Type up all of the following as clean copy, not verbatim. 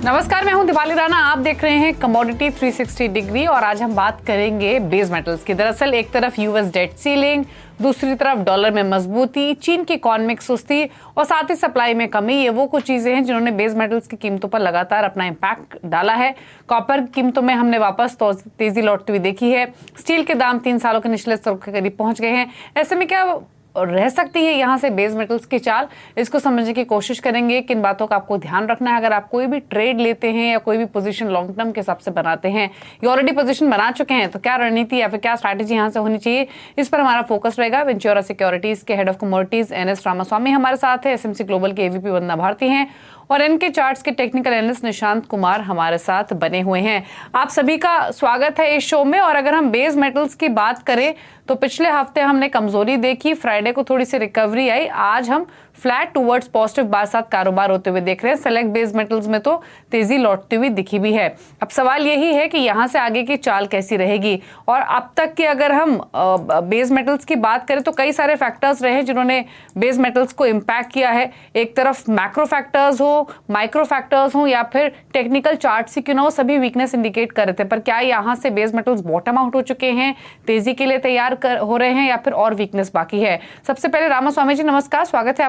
नमस्कार, मैं हूं दिवाली राणा। आप देख रहे हैं कमोडिटी 360 डिग्री और आज हम बात करेंगे बेस मेटल्स की। दरअसल एक तरफ यूएस डेट सीलिंग, दूसरी तरफ डॉलर में मजबूती, चीन की इकोनॉमिक सुस्ती और साथ ही सप्लाई में कमी, ये वो कुछ चीजें हैं जिन्होंने बेस मेटल्स की कीमतों पर लगातार अपना इम्पैक्ट डाला है। कॉपर की कीमतों में हमने वापस तेजी लौटती हुई देखी है। स्टील के दाम 3 सालों के निचले स्तरों के करीब पहुंच गए हैं। ऐसे में क्या रह सकती है यहां से बेस मेटल्स की चाल, इसको समझने की कोशिश करेंगे। किन बातों का आपको ध्यान रखना है अगर आप कोई भी ट्रेड लेते हैं या कोई भी पोजीशन लॉन्ग टर्म के हिसाब से बनाते हैं या ऑलरेडी पोजीशन बना चुके हैं, तो क्या रणनीति या फिर क्या स्ट्रैटेजी यहां से होनी चाहिए, इस पर हमारा फोकस रहेगा। वेंचुरा सिक्योरिटीज के head of commodities NS Ramaswamy हमारे साथ है, SMC ग्लोबल के AVP वंदना भारती हैं और इनके चार्ट्स के टेक्निकल एनालिस्ट निशांत कुमार हमारे साथ बने हुए हैं। आप सभी का स्वागत है इस शो में। और अगर हम बेस मेटल्स की बात करें तो पिछले हफ्ते हमने कमजोरी देखी, फ्राइडे को थोड़ी सी रिकवरी आई, आज हम फ्लैट टूवर्ड्स पॉजिटिव बार साथ कारोबार होते हुए देख रहे हैं। सेलेक्ट बेस मेटल्स में तो तेजी लौटती हुई दिखी भी है। अब सवाल यही है कि यहां से आगे की चाल कैसी रहेगी। और अब तक की अगर हम बेस मेटल्स की बात करें तो कई सारे फैक्टर्स रहे जिन्होंने बेस मेटल्स को इम्पैक्ट किया है। एक तरफ मैक्रो फैक्टर्स हो, माइक्रो फैक्टर्स हो या फिर टेक्निकल चार्ट से क्यों ना हो, सभी वीकनेस इंडिकेट कर रहे थे। पर क्या यहां से बेस मेटल्स बॉटम आउट हो चुके हैं, तेजी के लिए तैयार हो रहे हैं या फिर और वीकनेस बाकी है? सबसे पहले रामास्वामी जी नमस्कार, स्वागत है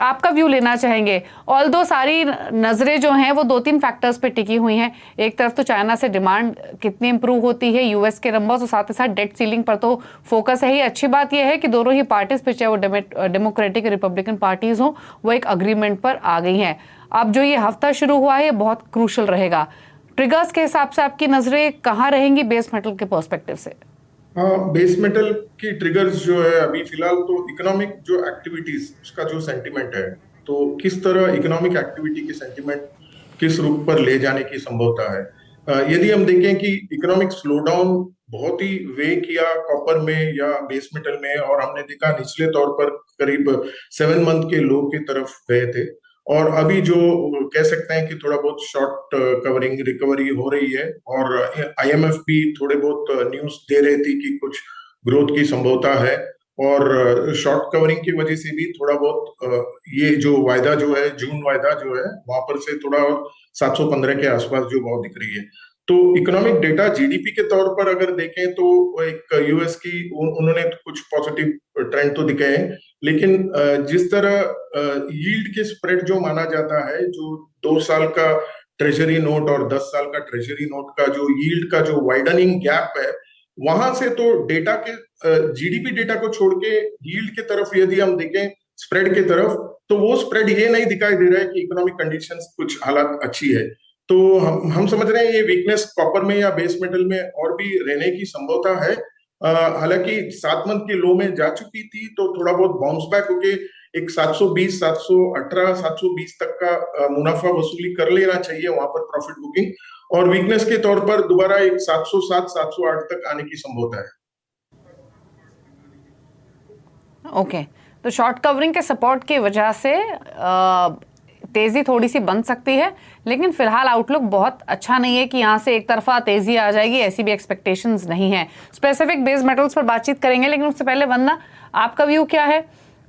आपका व्यू लेना चाहेंगे। ऑल्दो सारी नजरें जो हैं वो 2-3 फैक्टर्स पे टिकी हुई हैं। एक तरफ तो चाइना से डिमांड कितनी इंप्रूव होती है, यूएस के नंबर्स और साथ ही साथ डेट सीलिंग पर तो फोकस है ही। अच्छी बात यह है कि दोनों ही पार्टीज पे, चाहे वो डेमोक्रेटिक रिपब्लिकन पार्टीज हो, वो एक अग्रीमेंट पर आ गई हैं। अब जो ये हफ्ता शुरू हुआ है ये बहुत क्रूशल रहेगा। ट्रिगर्स के हिसाब से आपकी नजरें कहाँ रहेंगी बेस मेटल के पर्सपेक्टिव से? बेस मेटल की ट्रिगर्स जो है अभी फिलहाल तो इकोनॉमिक जो एक्टिविटीज उसका जो सेंटिमेंट है, तो किस तरह इकोनॉमिक एक्टिविटी के सेंटिमेंट किस रूप पर ले जाने की संभावना है। यदि हम देखें कि इकोनॉमिक स्लोडाउन बहुत ही वे किया कॉपर में या बेस मेटल में, और हमने देखा निचले तौर पर करीब 7 मंथ के लो की तरफ गए थे, और अभी जो कह सकते हैं कि थोड़ा बहुत शॉर्ट कवरिंग रिकवरी हो रही है, और IMF भी थोड़े बहुत न्यूज दे रही थी कि कुछ ग्रोथ की संभावना है, और शॉर्ट कवरिंग की वजह से भी थोड़ा बहुत ये जो वायदा जो है, जून वायदा जो है, वहां पर से थोड़ा 715 के आसपास जो भाव दिख रही है। तो इकोनॉमिक डेटा GDP के तौर पर अगर देखें तो एक यूएस की उन्होंने कुछ पॉजिटिव ट्रेंड तो दिखे हैं, लेकिन जिस तरह यील्ड के स्प्रेड जो माना जाता है, जो 2 साल का ट्रेजरी नोट और 10 साल का ट्रेजरी नोट का जो यील्ड का जो वाइडनिंग गैप है, वहां से तो डेटा के GDP डेटा को छोड़ के यील्ड की तरफ यदि हम देखें, स्प्रेड की तरफ, तो वो स्प्रेड ये नहीं दिखाई दे रहा है कि इकोनॉमिक कंडीशंस कुछ हालात अच्छी है। तो हम समझ रहे हैं ये वीकनेस कॉपर में या बेस मेटल में और भी रहने की संभावना है। हालांकि 7 मंथ के लो में जा चुकी थी, तो थोड़ा बहुत बाउंस बैक होके एक 720, 718, 720 तक का मुनाफा वसूली कर लेना चाहिए वहां पर प्रॉफिट बुकिंग, और वीकनेस के तौर पर दोबारा एक 707, 708 तक आने की संभावना है। ओके, तो शॉर्ट कवरिंग के सपोर्ट की वजह से तेजी थोड़ी सी बन सकती है, लेकिन फिलहाल आउटलुक बहुत अच्छा नहीं है कि यहां से एक तरफा तेजी आ जाएगी, ऐसी भी एक्सपेक्टेशंस नहीं है। स्पेसिफिक बेस मेटल्स पर बातचीत करेंगे, लेकिन उससे पहले वंदना, आपका व्यू क्या है?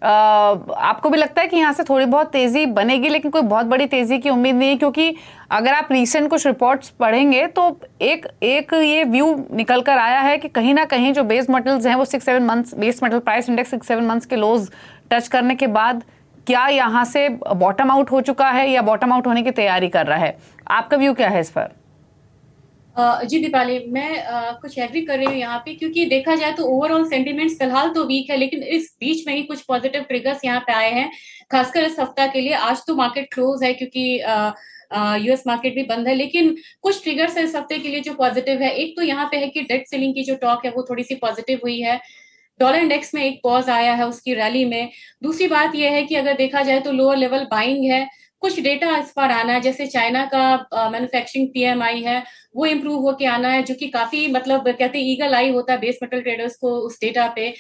आपको भी लगता है कि यहाँ से थोड़ी बहुत तेजी बनेगी, लेकिन कोई बहुत बड़ी तेजी की उम्मीद नहीं है? क्योंकि अगर आप रिसेंट कुछ रिपोर्ट्स पढ़ेंगे तो एक ये व्यू निकल कर आया है कि कहीं ना कहीं जो बेस मेटल्स हैं वो 6-7 months, base metal price index 6-7 months के लोज टच करने के बाद क्या यहाँ से बॉटम आउट हो चुका है या बॉटम आउट होने की तैयारी कर रहा है? आपका व्यू क्या है इस पर? जी दीपाली, मैं कुछ एग्री कर रही हूँ यहाँ पे, क्योंकि देखा जाए तो ओवरऑल सेंटिमेंट्स फिलहाल तो वीक है, लेकिन इस बीच में ही कुछ पॉजिटिव ट्रिगर्स यहाँ पे आए हैं, खासकर इस हफ्ता के लिए। आज तो मार्केट क्लोज है क्योंकि यूएस मार्केट भी बंद है, लेकिन कुछ ट्रिगर्स है इस हफ्ते के लिए जो पॉजिटिव है। एक तो यहाँ पे है कि डेट सेलिंग की जो टॉक है वो थोड़ी सी पॉजिटिव हुई है, डॉलर इंडेक्स में एक पॉज आया है उसकी रैली में। दूसरी बात यह है कि अगर देखा जाए तो लोअर लेवल बाइंग है, कुछ डेटा इस पर आना है, जैसे चाइना का मैन्युफैक्चरिंग PMI है वो इम्प्रूव होके आना है, जो कि काफी मतलब कहते हैं ईगल आई होता है बेस मेटल ट्रेडर्स को उस डेटा पे।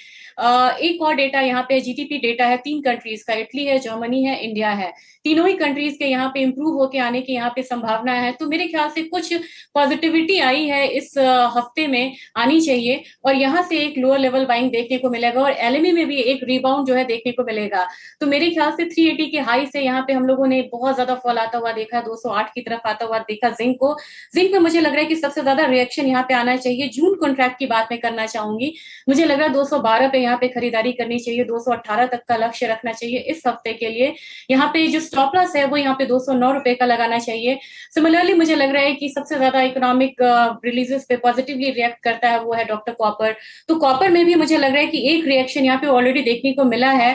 एक और डेटा यहाँ पे जीडीपी डेटा है 3 कंट्रीज का, इटली है, जर्मनी है, इंडिया है। तीनों ही कंट्रीज के यहाँ पे इम्प्रूव होके आने की यहाँ पे संभावना है। तो मेरे ख्याल से कुछ पॉजिटिविटी आई है इस हफ्ते में, आनी चाहिए, और यहाँ से एक लोअर लेवल बाइंग देखने को मिलेगा, और एलएमई में भी एक रिबाउंड जो है देखने को मिलेगा। तो मेरे ख्याल से 380 के हाई से यहाँ पे हम लोगों ने बहुत ज्यादा फॉल आता हुआ देखा, 208 की तरफ आता हुआ देखा जिंक को। जिंक में मुझे लग रहा है कि सबसे ज्यादा रिएक्शन यहाँ पे आना चाहिए। जून कॉन्ट्रैक्ट की बात मैं करना चाहूंगी, मुझे लग रहा है 212 पे यहाँ पे खरीदारी करनी चाहिए, 218 तक का लक्ष्य रखना चाहिए इस हफ्ते के लिए। यहाँ पे जो स्टॉप लॉस है वो यहाँ पे 209 रुपए का लगाना चाहिए। सिमिलरली मुझे लग रहा है कि सबसे ज्यादा इकोनॉमिक रिलीजेस पे पॉजिटिवली रिएक्ट करता है वो है डॉक्टर कॉपर। तो कॉपर में भी मुझे लग रहा है कि एक रिएक्शन यहाँ पे ऑलरेडी देखने को मिला है।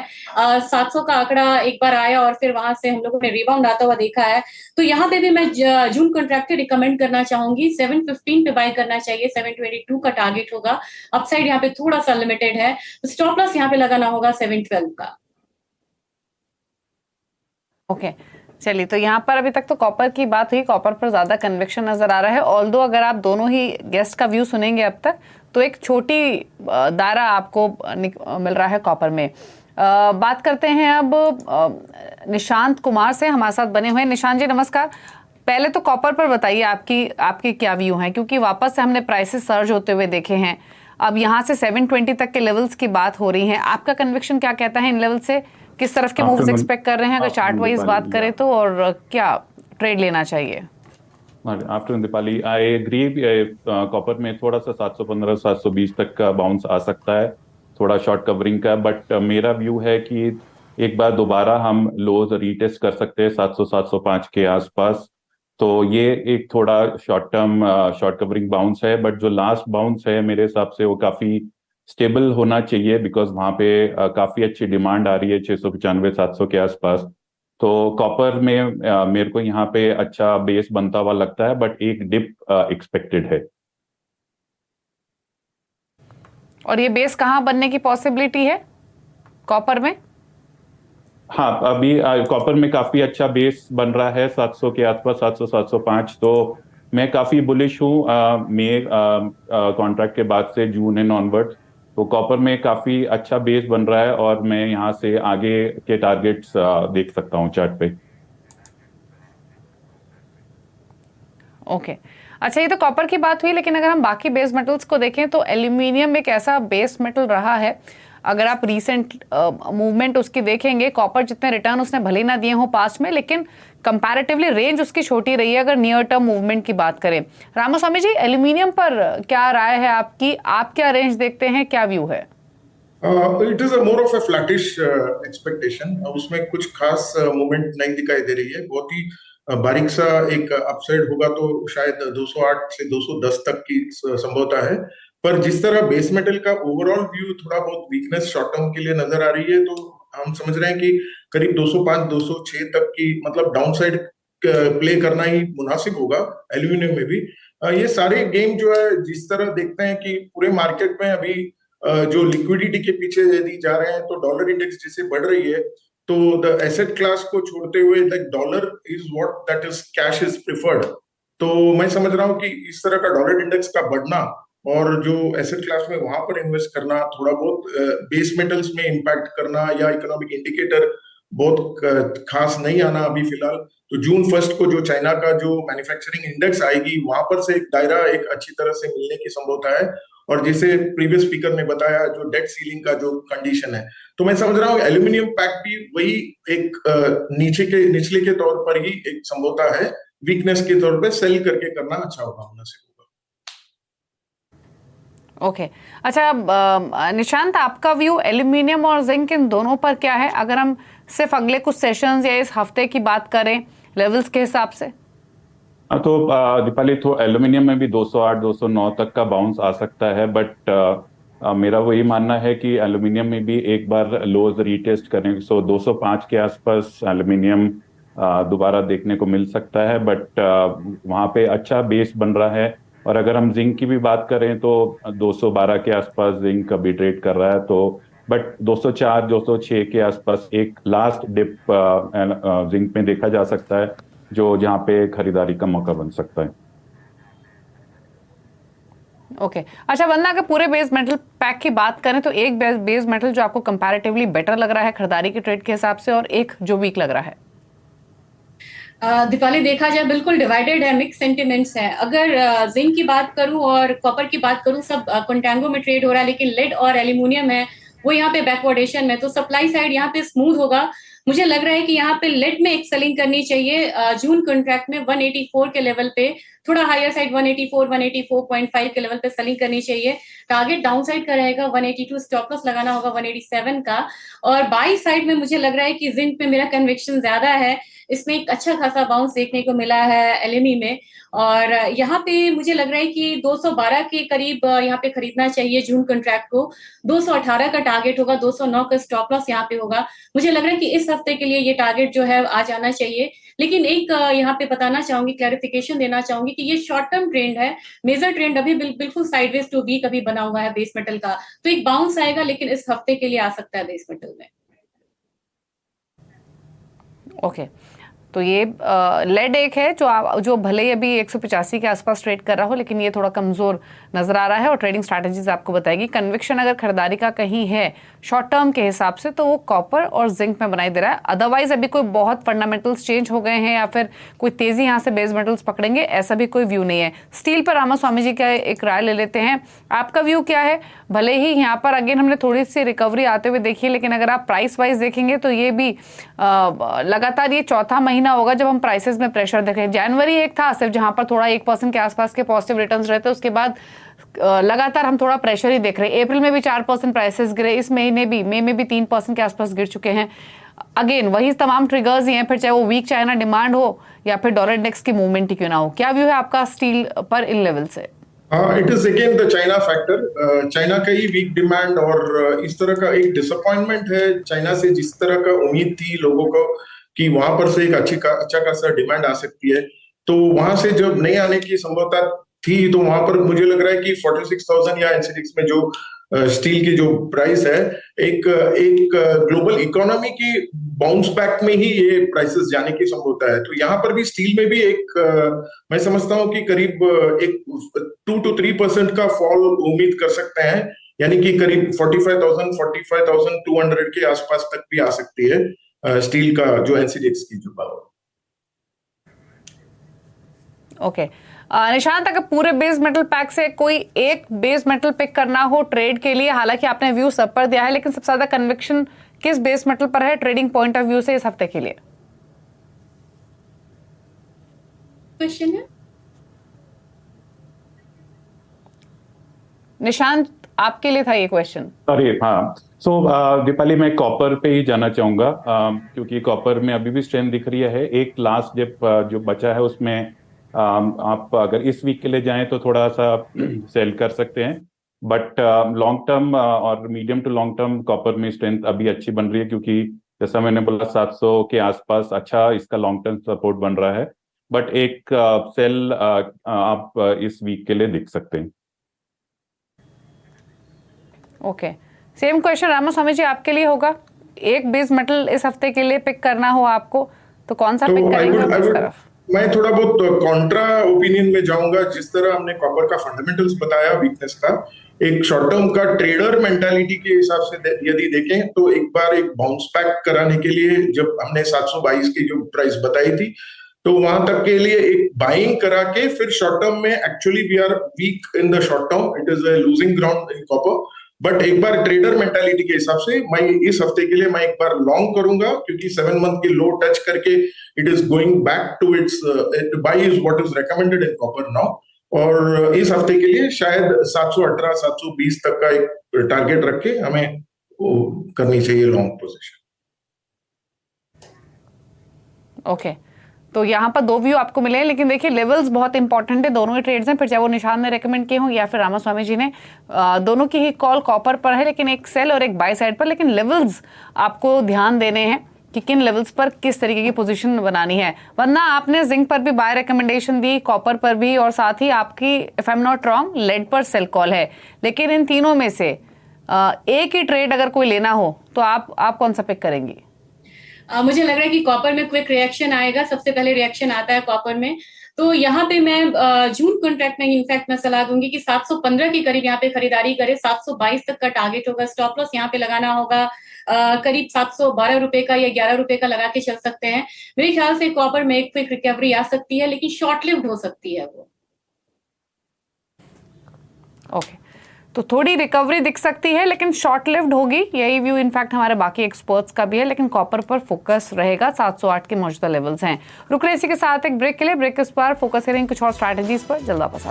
700 का आंकड़ा एक बार आया और फिर वहां से हम लोगों ने रिबाउंड आता हुआ देखा है। तो यहाँ पे भी मैं जून कॉन्ट्रैक्ट रिकमेंड करना चाहूंगी, 715 पे बाय करना चाहिए, 722 का टारगेट होगा। अपसाइड यहाँ पे थोड़ा सा लिमिटेड है, तो स्टॉप लॉस यहाँ पे लगाना होगा 712 का। ओके चलिए, तो यहाँ पर अभी तक तो कॉपर की बात हुई, कॉपर पर ज्यादा कन्विक्शन नजर आ रहा है। ऑल्दो अगर आप दोनों ही गेस्ट का व्यू सुनेंगे अब तक, तो एक छोटी दायरा आपको मिल रहा है कॉपर में। बात करते हैं अब निशांत कुमार से, हमारे साथ बने हुए हैं। निशांत जी नमस्कार। पहले तो कॉपर पर बताइए आपके क्या व्यू हैं, क्योंकि वापस से हमने प्राइसेस सर्ज होते हुए देखे हैं। अब यहाँ से 720 तक के लेवल्स की बात हो रही है, आपका कन्विक्शन क्या कहता है इन लेवल से? किस तरफ के मूव्स एक्सपेक्ट कर रहे हैं अगर चार्ट वाइज बात करें तो, और क्या ट्रेड लेना चाहिए? Afternoon Deepali, I agree. Copper में थोड़ा सा 715 720 तक का बाउंस आ सकता है, थोड़ा शॉर्ट कवरिंग का। बट मेरा व्यू है कि एक बार दोबारा हम लोज रीटेस्ट कर सकते हैं 700 705 के आसपास। तो ये एक थोड़ा short term short covering bounce है, बट जो लास्ट बाउंस है मेरे हिसाब से वो काफी स्टेबल होना चाहिए, बिकॉज वहां पे काफी अच्छी डिमांड आ रही है 695 700 के आसपास। तो कॉपर में मेरे को यहाँ पे अच्छा बेस बनता हुआ लगता है, बट एक डिप एक्सपेक्टेड है। और ये बेस कहाँ बनने की पॉसिबिलिटी है कॉपर में? हाँ, अभी कॉपर में काफी अच्छा बेस बन रहा है 700 के आसपास, 700 705। तो मैं काफी बुलिश हूँ मई कॉन्ट्रैक्ट के बाद से जून एंड ऑनवर्ड्स। तो कॉपर में काफी अच्छा बेस बन रहा है, और मैं यहाँ से आगे के टारगेट्स देख सकता हूँ चार्ट पे। ओके अच्छा, ये तो कॉपर की बात हुई, लेकिन अगर हम बाकी बेस मेटल्स को देखें तो एल्यूमिनियम एक ऐसा बेस मेटल रहा है, अगर आप रीसेंट मूवमेंट उसकी देखेंगे, कॉपर जितने रिटर्न उसने भले ना दिए हो पास्ट में, लेकिन कंपैरेटिवली रेंज उसकी छोटी रही है अगर नियर टर्म मूवमेंट की बात करें। रामास्वामी जी, एल्यूमिनियम पर क्या राय है आपकी? आप क्या रेंज देखते हैं, क्या व्यू है? It is more of A flattish expectation. उसमें कुछ खास मूवमेंट नहीं दिखाई दे रही है। बहुत ही बारीक सा एक अपसाइड होगा तो शायद 208 से 210 तक की संभवता है। पर जिस तरह बेस मेटल का ओवरऑल व्यू थोड़ा बहुत वीकनेस शॉर्ट टर्म के लिए नजर आ रही है, तो हम समझ रहे हैं कि करीब 205 206 तक की मतलब डाउनसाइड प्ले करना ही मुनासिब होगा एल्यूमिनियम में भी। ये सारे गेम जो है, जिस तरह देखते हैं कि पूरे मार्केट में अभी जो लिक्विडिटी के पीछे यदि जा रहे हैं, तो डॉलर इंडेक्स जैसे बढ़ रही है, तो द एसेट क्लास को छोड़ते हुए like dollar is what that is cash is preferred. तो मैं समझ रहा हूँ कि इस तरह का डॉलर इंडेक्स का बढ़ना और जो एसेट क्लास में वहां पर इन्वेस्ट करना, थोड़ा बहुत बेस मेटल्स में इंपैक्ट करना, या इकोनॉमिक इंडिकेटर बहुत खास नहीं आना अभी फिलहाल। तो जून 1 को जो चाइना का जो मैन्युफैक्चरिंग इंडेक्स आएगी, वहां पर से एक दायरा एक अच्छी तरह से मिलने की संभावना है। और जैसे प्रीवियस स्पीकर ने बताया, जो डेट सीलिंग का जो कंडीशन है, तो मैं समझ रहा हूँ एल्यूमिनियम पैक भी वही एक निचले के तौर पर ही एक संभावना है, वीकनेस के तौर पर सेल करके करना अच्छा होगा, मुनासिब होगा। ओके अच्छा, निशांत आपका व्यू एल्यूमिनियम और जिंक इन दोनों पर क्या है, अगर हम सिर्फ अगले कुछ सेशंस या इस हफ्ते की बात करें लेवल्स के हिसाब से? तो दीपाली, तो एल्यूमिनियम में भी 208 209 तक का बाउंस आ सकता है, बट मेरा वही मानना है कि एल्यूमिनियम में भी एक बार लोज रीटेस्ट करें। सो 205 के आसपास एल्यूमिनियम दोबारा देखने को मिल सकता है, बट वहाँ पे अच्छा बेस बन रहा है। और अगर हम जिंक की भी बात करें तो 212 के आसपास जिंक अभी ट्रेड कर रहा है, तो बट 204 206 के आसपास एक लास्ट डिप जिंक में देखा जा सकता है, जो जहाँ पे खरीदारी का मौका बन सकता है। ओके अच्छा वंदना, अगर पूरे बेस मेटल पैक की बात करें तो एक बेस मेटल जो आपको कंपैरेटिवली बेटर लग रहा है खरीदारी के ट्रेड के हिसाब से, और एक जो वीक लग रहा है? दीपाली, देखा जाए बिल्कुल डिवाइडेड है, मिक्स सेंटिमेंट्स है। अगर जिंक की बात करूं और कॉपर की बात करूं, सब कंटेंगो में ट्रेड हो रहा है, लेकिन लेड और एल्यूमिनियम है वो यहाँ पे बैकवर्डेशन में, तो सप्लाई साइड यहाँ पे स्मूथ होगा। मुझे लग रहा है कि यहाँ पे लेड में एक सेलिंग करनी चाहिए जून कॉन्ट्रैक्ट में 184 के लेवल पे, थोड़ा हायर साइड 184 184.5 के लेवल पे सेलिंग करनी चाहिए। टारगेट डाउन साइड का रहेगा 182, स्टॉप लॉस लगाना होगा 187 का। और बाई साइड में मुझे लग रहा है कि जिंक पे मेरा कन्विक्शन ज्यादा है, इसमें एक अच्छा खासा बाउंस देखने को मिला है एलएमई में, और यहाँ पे मुझे लग रहा है कि 212 के करीब यहाँ पे खरीदना चाहिए जून कॉन्ट्रैक्ट को। 218 का टारगेट होगा, 209 का स्टॉप लॉस यहाँ पे होगा। मुझे लग रहा है कि इस हफ्ते के लिए ये टारगेट जो है आ जाना चाहिए। लेकिन एक यहाँ पे बताना चाहूंगी, क्लैरिफिकेशन देना चाहूंगी कि ये शॉर्ट टर्म ट्रेंड है, मेजर ट्रेंड अभी बिल्कुल साइडवेज टू वीक अभी बना हुआ है बेस मेटल का, तो एक बाउंस आएगा लेकिन इस हफ्ते के लिए आ सकता है बेस मेटल में। ओके तो ये लेड एक है जो भले ही अभी 185 के आसपास ट्रेड कर रहा हो, लेकिन ये थोड़ा कमजोर नजर आ रहा है और ट्रेडिंग स्ट्रैटेजीज आपको बताएगी। कन्विक्शन अगर खरीदारी का कहीं है शॉर्ट टर्म के हिसाब से तो वो कॉपर और जिंक में बनाई दे रहा है। अदरवाइज अभी कोई बहुत फंडामेंटल्स चेंज हो गए हैं या फिर कोई तेजी यहाँ से बेस मेटल्स पकड़ेंगे, ऐसा भी कोई व्यू नहीं है। स्टील पर रामास्वामी जी का एक राय ले लेते हैं, आपका व्यू क्या है? भले ही यहाँ पर अगेन हमने थोड़ी सी रिकवरी आते हुए देखी है, लेकिन अगर आप प्राइस वाइज देखेंगे तो ये भी लगातार ये चौथा महीना होगा जब हम प्राइसेस में प्रेशर देख रहे हैं। जनवरी एक था सिर्फ जहां पर थोड़ा 1% के आसपास के पॉजिटिव रिटर्न्स रहते, उसके बाद लगातार हम थोड़ा प्रेशर ही देख रहे हैं। अप्रैल में भी 4% प्राइसेस गिरे, इस महीने भी मई में भी 3% के आसपास गिर चुके हैं। अगेन वही तमाम ट्रिगर्स ही हैं, फिर चाहे वो वीक चाइना डिमांड हो या फिर डॉलर इंडेक्स की मूवमेंट ही क्यों ना हो। क्या व्यू है आपका स्टील पर इन लेवल से? It is again the China factor. China का ही वीक डिमांड और इस तरह का एक डिसअपॉइंटमेंट है चाइना से, जिस तरह का उम्मीद थी लोगों को कि वहां पर से एक अच्छा खासा डिमांड आ सकती है, तो वहां से जब नहीं आने की संभावना थी तो वहां पर मुझे लग रहा है कि 46,000 या एनसीडीएक्स में जो स्टील की जो प्राइस है, एक ग्लोबल इकोनॉमी की बाउंस बैक में ही ये प्राइसेस जाने की संभावना है। तो यहाँ पर भी स्टील में भी मैं समझता हूँ कि करीब एक 2 to 3% का फॉल उम्मीद कर सकते हैं, यानी कि करीब 45,200 के आसपास तक भी आ सकती है स्टील का जो एनसीडीएक्स की जो पावर। ओके निशांत, अगर पूरे बेस मेटल पैक से कोई एक बेस मेटल पिक करना हो ट्रेड के लिए, हालांकि आपने व्यू सब पर दिया है, लेकिन सबसे ज्यादा कन्विक्शन किस बेस मेटल पर है ट्रेडिंग पॉइंट ऑफ व्यू से इस हफ्ते के लिए? क्वेश्चन है निशांत, आपके लिए था ये क्वेश्चन। अरे हाँ, सो दीपाली मैं कॉपर पे ही जाना चाहूंगा, क्योंकि कॉपर में अभी भी स्ट्रेंथ दिख रही है। एक लास्ट डिप जो बचा है उसमें आप अगर इस वीक के लिए जाएं तो थोड़ा सा सेल कर सकते हैं, बट लॉन्ग टर्म और medium to long term copper में स्ट्रेंथ अभी अच्छी बन रही है, क्योंकि जैसा मैंने बोला 700 के आसपास अच्छा इसका लॉन्ग टर्म सपोर्ट बन रहा है, बट एक सेल आप इस वीक के लिए दिख सकते हैं। ओके सेम क्वेश्चन रामास्वामी जी आपके लिए होगा, एक बेस मेटल इस हफ्ते के लिए पिक करना हो आपको तो कौन सा पिक करेंगे आप इस तरफ? मैं थोड़ा बहुत कॉन्ट्रा ओपिनियन में जाऊंगा। जिस तरह हमने कॉपर का फंडामेंटल्स बताया वीकनेस का, एक शॉर्ट टर्म का ट्रेडर मेंटालिटी के हिसाब से यदि देखें तो एक बार एक बाउंस बैक कराने के लिए जब हमने 722 की जो प्राइस बताई थी तो वहां तक के लिए एक बाइंग करा के फिर शॉर्ट टर्म में actually we are weak in the short term, it is a losing ground in copper, but एक बार ट्रेडर मेंटालिटी के हिसाब से मैं इस हफ्ते के लिए मैं एक बार लॉन्ग करूंगा, क्योंकि 7 मंथ की लो टच करके it is going back to its buy is what is recommended in copper now. और इस हफ्ते के लिए शायद 718 720 तक का एक टारगेट रख के हमें करनी चाहिए लॉन्ग पोजीशन। ओके तो यहाँ पर दो व्यू आपको मिले हैं, लेकिन देखिए लेवल्स बहुत इंपॉर्टेंट है दोनों ही ट्रेड्स हैं, फिर चाहे वो निशान ने रेकमेंड किए हों या फिर रामास्वामी जी ने, दोनों की ही कॉल कॉपर पर है, लेकिन एक सेल और एक बाय साइड पर। लेकिन लेवल्स आपको ध्यान देने हैं कि किन लेवल्स पर किस तरीके की पोजीशन बनानी है, वरना आपने जिंक पर भी बाय रिकमेंडेशन दी, कॉपर पर भी, और साथ ही आपकी if I am not wrong lead पर सेल कॉल है। लेकिन इन तीनों में से एक ही ट्रेड अगर कोई लेना हो तो आप कौन सा पिक करेंगी? मुझे लग रहा है कि कॉपर में क्विक रिएक्शन आएगा, सबसे पहले रिएक्शन आता है कॉपर में। तो यहाँ पे मैं जून कॉन्ट्रैक्ट में इनफैक्ट मैं सलाह दूंगी कि 715 के करीब यहाँ पे खरीदारी करे। 722 तक का टारगेट होगा, स्टॉप लॉस यहाँ पे लगाना होगा करीब 712 रुपए का या 11 रुपए का लगा के चल सकते हैं। मेरे ख्याल से कॉपर में एक क्विक रिकवरी आ सकती है, लेकिन शॉर्ट लिव्ड हो सकती है वो। ओके, तो थोड़ी रिकवरी दिख सकती है लेकिन शॉर्ट लिव्ड होगी, यही व्यू इनफैक्ट हमारे बाकी एक्सपर्ट्स का भी है। लेकिन कॉपर पर फोकस रहेगा, 708 के मौजूदा लेवल्स हैं। रुक रहे इसी के साथ एक ब्रेक के लिए। ब्रेक के इस बार फोकस करेंगे कुछ और स्ट्रैटेजीज पर। जल्द वापस